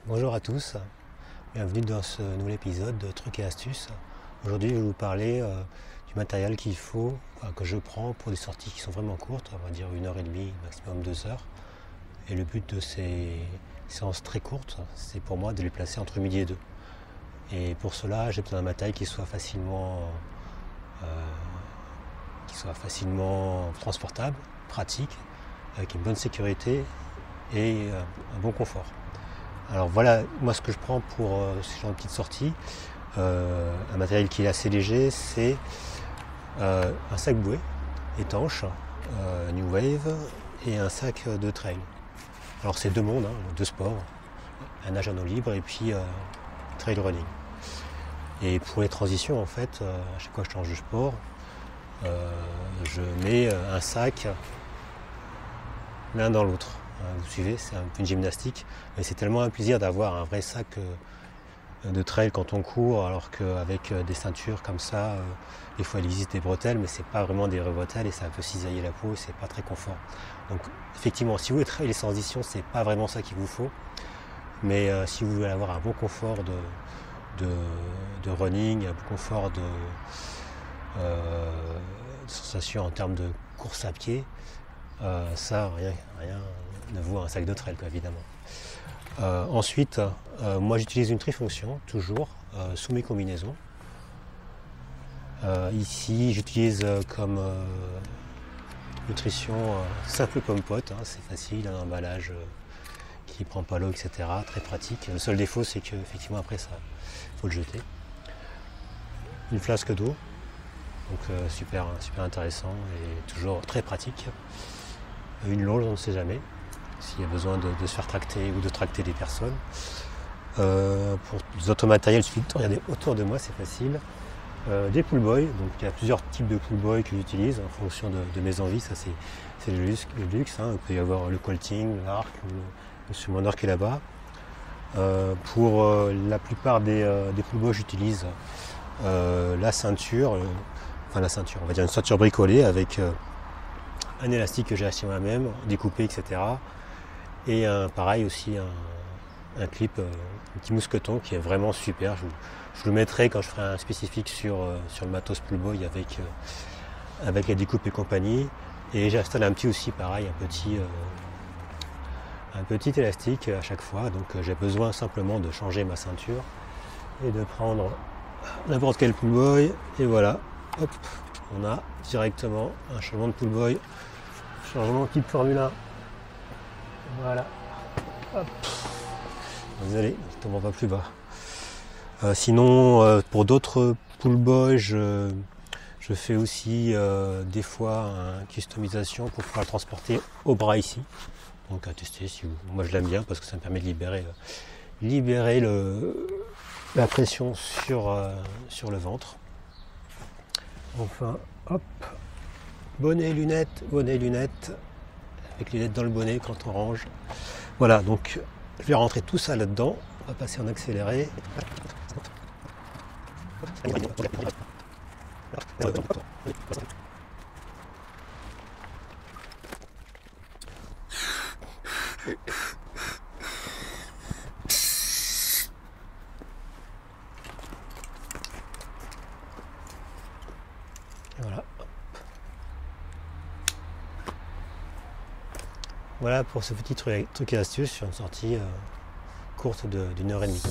Bonjour à tous, bienvenue dans ce nouvel épisode de Trucs et Astuces. Aujourd'hui je vais vous parler du matériel qu'il faut, que je prends pour des sorties qui sont vraiment courtes, on va dire 1h30, maximum 2 heures. Et le but de ces séances très courtes, c'est pour moi de les placer entre midi et 2. Et pour cela j'ai besoin d'un matériel qui soit facilement transportable, pratique, avec une bonne sécurité et un bon confort. Alors voilà, moi ce que je prends pour ce genre de petite sortie, un matériel qui est assez léger, c'est un sac bouée étanche, New Wave, et un sac de trail. Alors c'est deux mondes, deux sports, un nage en eau libre et puis trail running. Et pour les transitions en fait, à chaque fois que je change de sport, je mets un sac l'un dans l'autre. Vous suivez, c'est un peu une gymnastique, mais c'est tellement un plaisir d'avoir un vrai sac de trail quand on court, alors qu'avec des ceintures comme ça, des fois il existe des bretelles, mais c'est pas vraiment des vraies bretelles et ça peut cisailler la peau et c'est pas très confort. Donc effectivement, si vous voulez trail les transitions, c'est pas vraiment ça qu'il vous faut, mais si vous voulez avoir un bon confort de running, un bon confort de sensation en termes de course à pied, ça, rien ne vaut un sac de trail, évidemment. Ensuite, moi j'utilise une trifonction, toujours, sous mes combinaisons. Ici, j'utilise comme nutrition simple pomme pote, c'est facile, un emballage qui ne prend pas l'eau, etc. Très pratique. Le seul défaut, c'est qu'effectivement, après, ça, faut le jeter. Une flasque d'eau, donc super intéressant et toujours très pratique. Une longe, on ne sait jamais, s'il y a besoin de se faire tracter ou de tracter des personnes. Pour les autres matériels, il suffit de regarder autour de moi, c'est facile. Des pull boys, donc il y a plusieurs types de pull boys que j'utilise en fonction de mes envies, ça c'est le luxe. Il peut y avoir le colting, l'arc, le summonder qui est là-bas. Pour la plupart des pull boys, j'utilise la ceinture, on va dire une ceinture bricolée avec un élastique que j'ai acheté moi-même, découpé, etc. Et pareil aussi un clip, un petit mousqueton qui est vraiment super. Je le mettrai quand je ferai un spécifique sur le matos pull boy avec la découpe et compagnie. Et j'ai installé un petit aussi, pareil, un petit élastique à chaque fois. Donc j'ai besoin simplement de changer ma ceinture et de prendre n'importe quel pull boy. Et voilà, hop, on a directement un changement de pull boy. Changement type Formule 1. Voilà. Hop. Désolé, je ne tombe pas plus bas. Sinon, pour d'autres pull boys, je fais aussi des fois une customisation pour pouvoir le transporter au bras ici. Donc à tester, moi je l'aime bien parce que ça me permet de libérer la pression sur le ventre. Enfin, hop. Bonnet, lunettes, avec les lunettes dans le bonnet quand on range. Voilà, donc je vais rentrer tout ça là-dedans. On va passer en accéléré. Voilà. Voilà pour ce petit truc et astuce sur une sortie courte d'1h30.